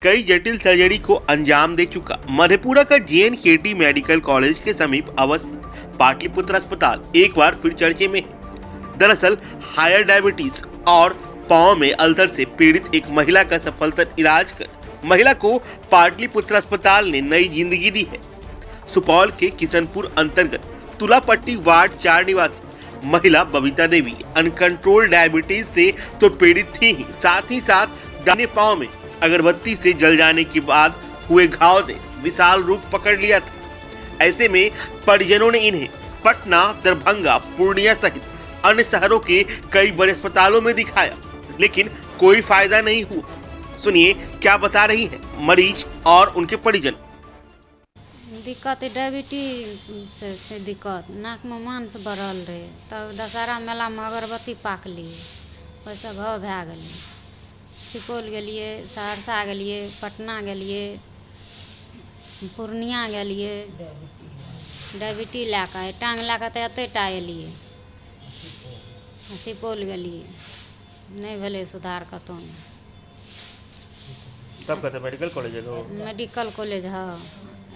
कई जटिल सर्जरी को अंजाम दे चुका मधेपुरा का JNKT मेडिकल कॉलेज के समीप अवस्थित पाटलिपुत्र अस्पताल एक बार फिर चर्चे में है। दरअसल हायर डायबिटीज और पांव में अल्सर से पीड़ित एक महिला का सफलता इलाज कर महिला को पाटलिपुत्र अस्पताल ने नई जिंदगी दी है। सुपौल के किशनपुर अंतर्गत तुलापट्टी वार्ड 4 निवासी महिला बबीता देवी अनकंट्रोल डायबिटीज से तो पीड़ित थी ही साथ दाहिने पांव में अगरबत्ती से जल जाने के बाद हुए घाव ने विशाल रूप पकड़ लिया था। ऐसे में परिजनों ने इन्हें पटना, दरभंगा, पूर्णिया सहित अन्य शहरों के कई बड़े अस्पतालों में दिखाया, लेकिन कोई फायदा नहीं हुआ। सुनिए क्या बता रही है मरीज और उनके परिजन। दिक्कत डायबिटीज से छै दिक्कत, नाक में मांस बढ़ल रहे, तब दशहरा मेला में अगरबत्ती पाकलिए, ओहिसँ घाव भए गेलै। सुपौल गेलिए, सहरसा गेलिए, पटना गेलिए, पूर्णिया गेलिए, डायबिटीज लए कऽ टाँग लए कऽ तऽ एतेटा एलिए, सुपौल गेलिए, नहीं भेलै सुधार कतौ। तब कहते मेडिकल कॉलेज है मेडिकल कॉलेज है,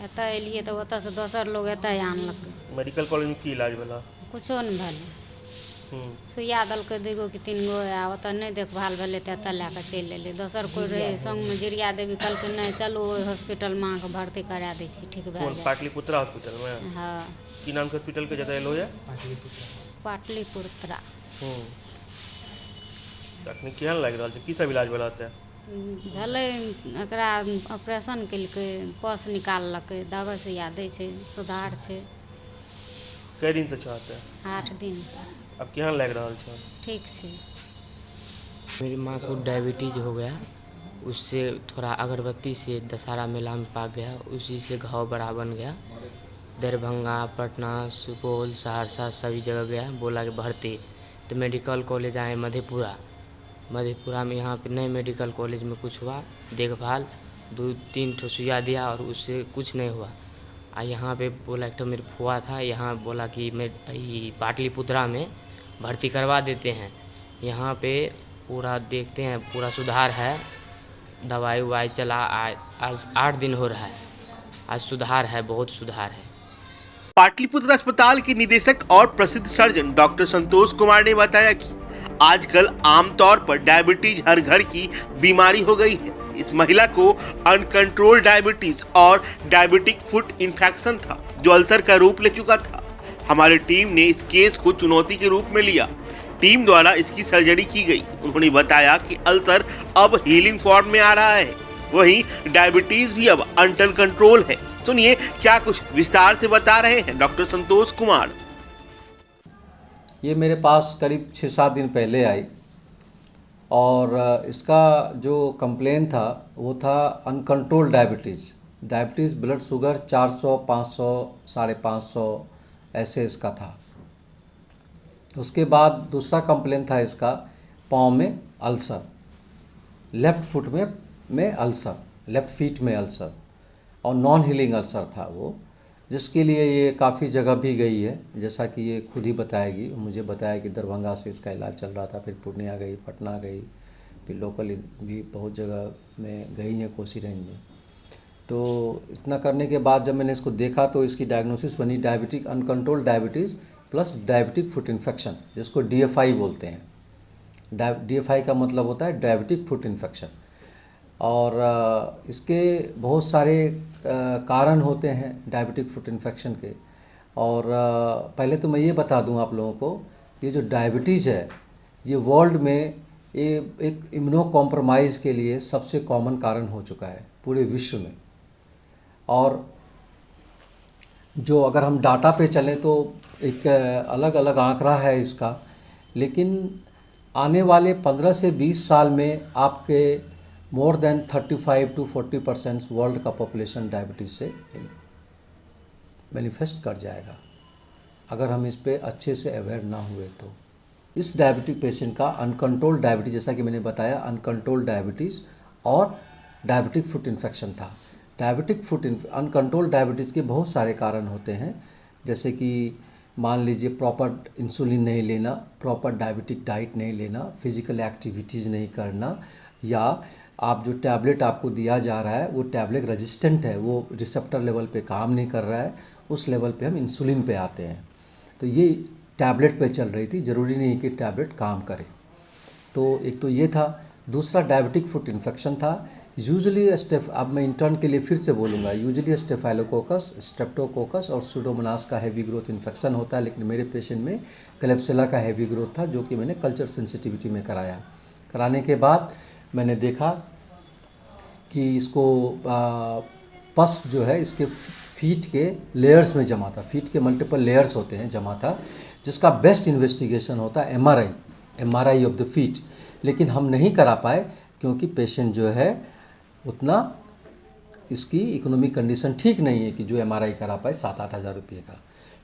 एतऽ एलिए तऽ ओतऽ से दोसर लोग एतऽ आनलकै। मेडिकल कॉलेज में की इलाज भेला? कुछो नहीं भेलै, सुइया देलकै 2 गो कि 3 गो, आ ओतऽ नहीं देखभाल भेलै तऽ एतऽ लए कऽ चलि एलै। दोसर कोई रहे संगमे जिरिया देवी कहलकै नहीं चलू ओहि हॉस्पिटलमे अहाँके भर्ती करा दै छी, ठीक भए जाएत। पाटलिपुत्रा हॉस्पिटल में? हाँ। की नाम के हॉस्पिटल के जतऽ एलो है? पाटलिपुत्रा। तखनी केहन लागि रहल छै? की सब इलाज भेला ओतऽ? भेलै एकरा ऑपरेशन केलकै, पस निकाललकै, दवाइ सुइया दै छै, सुधार छै। कई दिन से चाहते हैं? 8 दिन से। अब केहन लागि रहल छै? ठीक छै। मेरी माँ को डायबिटीज हो गया, उससे थोड़ा अगरबत्ती से दशहरा मेला में पाक गया, उसी से घाव बड़ा बन गया। दरभंगा, पटना, सुपौल, सहरसा सभी जगह गया, बोला कि भर्ती। तो मेडिकल कॉलेज आए मधेपुरा में, यहाँ पे नए मेडिकल कॉलेज में कुछ हुआ देखभाल, 2-3 ठो सुइया दिया और उससे कुछ नहीं हुआ। यहाँ पे बोला एक तो मेरी फुआ था, यहाँ बोला कि मैं पाटलिपुत्रा में भर्ती करवा देते हैं। यहाँ पे पूरा देखते हैं, पूरा सुधार है, दवाई उवाई चला, आज 8 दिन हो रहा है, आज सुधार है, बहुत सुधार है। पाटलिपुत्र अस्पताल के निदेशक और प्रसिद्ध सर्जन डॉक्टर संतोष कुमार ने बताया कि आजकल आमतौर पर डायबिटीज हर घर की बीमारी हो गई है। इस महिला को अनकंट्रोल डायबिटीज और डायबिटिक फुट इन्फेक्शन था, जो अल्सर का रूप ले चुका था। हमारी टीम ने इस केस को चुनौती के रूप में लिया। टीम द्वारा इसकी सर्जरी की गई। उन्होंने बताया कि अल्सर अब हीलिंग फॉर्म में आ रहा है, वहीं डायबिटीज भी अब अंडर कंट्रोल है। सुनिए क्या कुछ विस्तार से बता रहे हैं डॉक्टर संतोष कुमार। ये मेरे पास करीब 6-7 दिन पहले आई और इसका जो कंप्लेन था वो था अनकंट्रोल डायबिटीज़ ब्लड शुगर 400, 500, 550 ऐसे इसका था। उसके बाद दूसरा कंप्लेन था इसका पाँव में अल्सर, लेफ़्ट फुट में अल्सर, लेफ़्ट फीट में अल्सर और नॉन हीलिंग अल्सर था वो, जिसके लिए ये काफ़ी जगह भी गई है, जैसा कि ये खुद ही बताएगी। मुझे बताया कि दरभंगा से इसका इलाज चल रहा था, फिर पूर्णिया गई, पटना गई, फिर लोकल भी बहुत जगह में गई हैं कोसी रेंज में। तो इतना करने के बाद जब मैंने इसको देखा तो इसकी डायग्नोसिस बनी diabetic uncontrolled diabetes plus diabetic foot infection, जिसको DFI बोलते हैं। DFI का मतलब होता है डायबिटिक फुट इन्फेक्शन। और इसके बहुत सारे कारण होते हैं डायबिटिक फुट इन्फेक्शन के। और पहले तो मैं ये बता दूं आप लोगों को, ये जो डायबिटीज़ है ये वर्ल्ड में ये एक इम्यूनो कॉम्प्रोमाइज़ के लिए सबसे कॉमन कारण हो चुका है पूरे विश्व में। और जो अगर हम डाटा पे चलें तो एक अलग अलग आंकड़ा है इसका, लेकिन आने वाले 15 से 20 साल में आपके मोर देन 35 to 40% वर्ल्ड का पॉपुलेशन डायबिटीज़ से मैनिफेस्ट कर जाएगा, अगर हम इस पे अच्छे से अवेयर ना हुए तो। इस डायबिटिक पेशेंट का अनकंट्रोल डायबिटीज़, जैसा कि मैंने बताया, अनकंट्रोल डायबिटीज़ और डायबिटिक फुट इन्फेक्शन था। अनकंट्रोल डायबिटीज़ के बहुत सारे कारण होते हैं, जैसे कि मान लीजिए प्रॉपर इंसुलिन नहीं लेना, प्रॉपर डायबिटिक डाइट नहीं लेना, फिजिकल एक्टिविटीज़ नहीं करना, या आप जो टैबलेट आपको दिया जा रहा है वो टैबलेट रेजिस्टेंट है, वो रिसेप्टर लेवल पे काम नहीं कर रहा है, उस लेवल पे हम इंसुलिन पे आते हैं। तो ये टैबलेट पे चल रही थी, ज़रूरी नहीं कि टैबलेट काम करे। तो एक तो ये था। दूसरा डायबिटिक फुट इन्फेक्शन था। यूजुअली अब मैं इंटर्न के लिए फिर से बोलूँगा, यूजुअली स्टेफाइलोकोकस, स्ट्रेप्टोकोकस और सूडोमोनास का हैवी ग्रोथ इन्फेक्शन होता है, लेकिन मेरे पेशेंट में क्लेब्सिला का हैवी ग्रोथ था, जो कि मैंने कल्चर सेंसिटिविटी में कराया। कराने के बाद मैंने देखा कि इसको पस जो है इसके फीट के लेयर्स में जमा था, फीट के मल्टीपल लेयर्स होते हैं, जमा था, जिसका बेस्ट इन्वेस्टिगेशन होता है एमआरआई ऑफ द फीट। लेकिन हम नहीं करा पाए क्योंकि पेशेंट जो है उतना इसकी इकोनॉमिक कंडीशन ठीक नहीं है कि जो एमआरआई करा पाए 7-8 हज़ार रुपये का।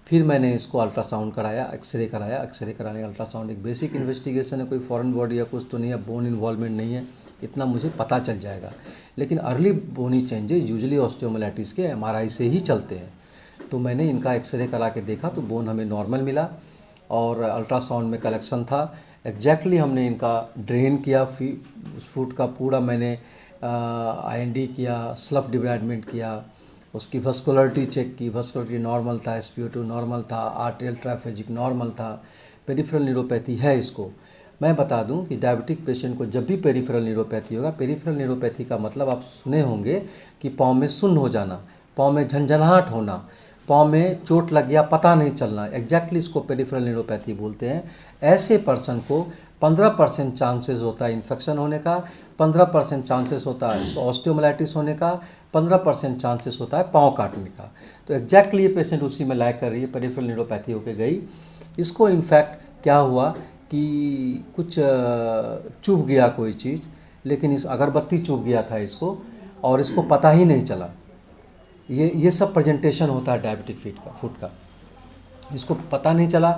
फिर मैंने इसको अल्ट्रासाउंड कराया, एक्सरे कराया। एक्सरे कराने का अल्ट्रासाउंड एक बेसिक इन्वेस्टिगेशन है, कोई फॉरेन बॉडी या कुछ तो नहीं है, बोन इन्वॉल्वमेंट नहीं है, इतना मुझे पता चल जाएगा। लेकिन अर्ली बोनी चेंजेस यूजुअली ऑस्टियोमाइलाइटिस के एमआरआई से ही चलते हैं। तो मैंने इनका एक्सरे करा के देखा तो बोन हमें नॉर्मल मिला और अल्ट्रासाउंड में कलेक्शन था। एग्जैक्टली हमने इनका ड्रेन किया, फूट का पूरा मैंने आईएनडी किया, स्लफ डिब्राइडमेंट किया, उसकी वस्कुलरिटी चेक की, वस्कुलरिटी नॉर्मल था, SpO2 नॉर्मल था, आर्टेरियल ट्रैफिक नॉर्मल था। पेरिफेरल न्यूरोपैथी है इसको। मैं बता दूं कि डायबिटिक पेशेंट को जब भी पेरिफेरल न्यूरोपैथी होगा, पेरिफेरल न्यूरोपैथी का मतलब आप सुने होंगे कि पाँव में सुन्न हो जाना, पाँव में झंझनाहट होना, पाँव में चोट लग गया पता नहीं चलना, एग्जैक्टली इसको पेरिफेरल न्यूरोपैथी बोलते हैं। ऐसे पर्सन को 15% चांसेस होता है इन्फेक्शन होने का, 15% चांसेस होता है ऑस्टियोमाइलाइटिस होने का, 15% चांसेस होता है पाँव काटने का। तो एग्जैक्टली ये पेशेंट उसी में लायक कर रही है, पेरिफेरल न्यूरोपैथी होके गई। इसको इनफैक्ट क्या हुआ कि कुछ चुभ गया कोई चीज़, लेकिन इस अगरबत्ती चुभ गया था इसको और इसको पता ही नहीं चला। ये सब प्रेजेंटेशन होता है डायबिटिक फुट का। इसको पता नहीं चला,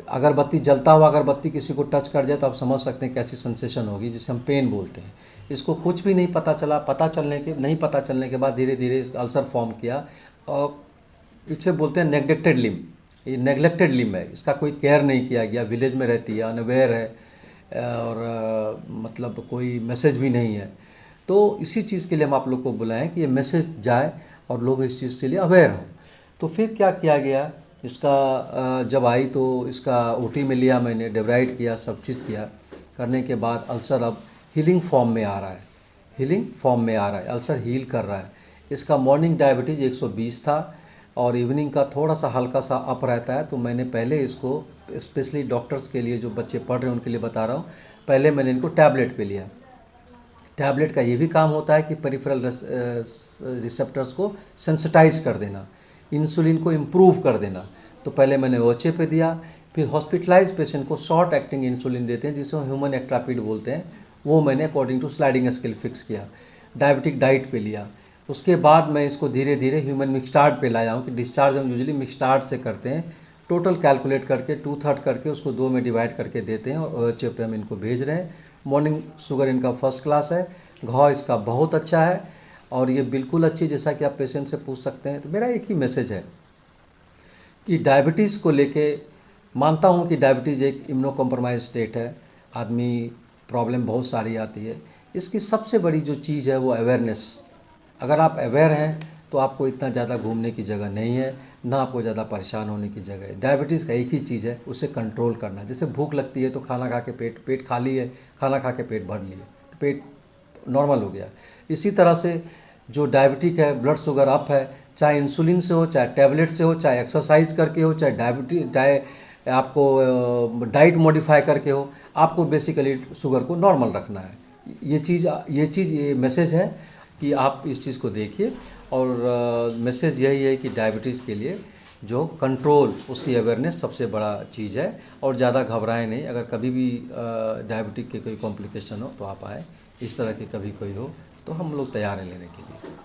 अगरबत्ती जलता हुआ अगरबत्ती किसी को टच कर जाए तो आप समझ सकते हैं कैसी सेंसेशन होगी, जिसे हम पेन बोलते हैं। इसको कुछ भी नहीं पता चला। पता चलने के बाद धीरे धीरे इसका अल्सर फॉर्म किया और इसे बोलते हैं नेग्लेक्टेड लिम्ब। ये नेग्लेक्टेड लिम्ब है, इसका कोई केयर नहीं किया गया, विलेज में रहती है, अनअवेयर है और मतलब कोई मैसेज भी नहीं है। तो इसी चीज़ के लिए हम आप लोग को बुलाएं कि ये मैसेज जाए और लोग इस चीज़ के लिए अवेयर हों। तो फिर क्या किया गया, इसका जब आई तो इसका OT में लिया मैंने, डेब्राइड किया, सब चीज़ किया। करने के बाद अल्सर अब हीलिंग फॉर्म में आ रहा है, अल्सर हील कर रहा है। इसका मॉर्निंग डायबिटीज़ 120 था और इवनिंग का थोड़ा सा हल्का सा अप रहता है। तो मैंने पहले इसको स्पेशली डॉक्टर्स के लिए, जो बच्चे पढ़ रहे हैं उनके लिए बता रहा हूँ, पहले मैंने इनको टैबलेट पे लिया। टैबलेट का ये भी काम होता है कि पेरिफेरल रिसेप्टर्स को सेंसिटाइज कर देना, इंसुलिन को इम्प्रूव कर देना। तो पहले मैंने OHA पे दिया, फिर हॉस्पिटलाइज पेशेंट को शॉर्ट एक्टिंग इंसुलिन देते हैं जिसे ह्यूमन एक्ट्रापिड बोलते हैं, वो मैंने according to sliding scale fix किया। डायबिटिक डाइट पे लिया। उसके बाद मैं इसको धीरे धीरे ह्यूमन मिक्सटार्ड पे लाया हूँ कि डिस्चार्ज हम यूजुअली मिक्सटार्ड से करते हैं, टोटल कैलकुलेट करके 2/3 करके उसको 2 में डिवाइड करके देते हैं और OHA पे हम इनको भेज रहे हैं। मॉर्निंग शुगर इनका फर्स्ट क्लास है, घाव इसका बहुत अच्छा है और ये बिल्कुल अच्छी, जैसा कि आप पेशेंट से पूछ सकते हैं। तो मेरा एक ही मैसेज है कि डायबिटीज़ को लेके मानता हूँ कि डायबिटीज़ एक इम्यूनो कॉम्प्रोमाइज स्टेट है, आदमी प्रॉब्लम बहुत सारी आती है। इसकी सबसे बड़ी जो चीज़ है वो अवेयरनेस। अगर आप अवेयर हैं तो आपको इतना ज़्यादा घूमने की जगह नहीं है, ना आपको ज़्यादा परेशान होने की जगह है। डायबिटीज़ का एक ही चीज़ है, उसे कंट्रोल करना। जैसे भूख लगती है तो खाना खा के पेट खाली है, खाना खा के पेट भर लिए तो पेट नॉर्मल हो गया। इसी तरह से जो डायबिटिक है, ब्लड शुगर अप है, चाहे इंसुलिन से हो, चाहे टैबलेट से हो, चाहे एक्सरसाइज करके हो, चाहे आपको डाइट मॉडिफाई करके हो, आपको बेसिकली शुगर को नॉर्मल रखना है। ये मैसेज है कि आप इस चीज़ को देखिए। और मैसेज यही है कि डायबिटीज़ के लिए जो कंट्रोल, उसकी अवेयरनेस सबसे बड़ा चीज़ है। और ज़्यादा घबराएं नहीं। अगर कभी भी डायबिटिक के कोई कॉम्प्लिकेशन हो तो आप आए, इस तरह के कभी कोई हो तो हम लोग तैयार हैं लेने के लिए।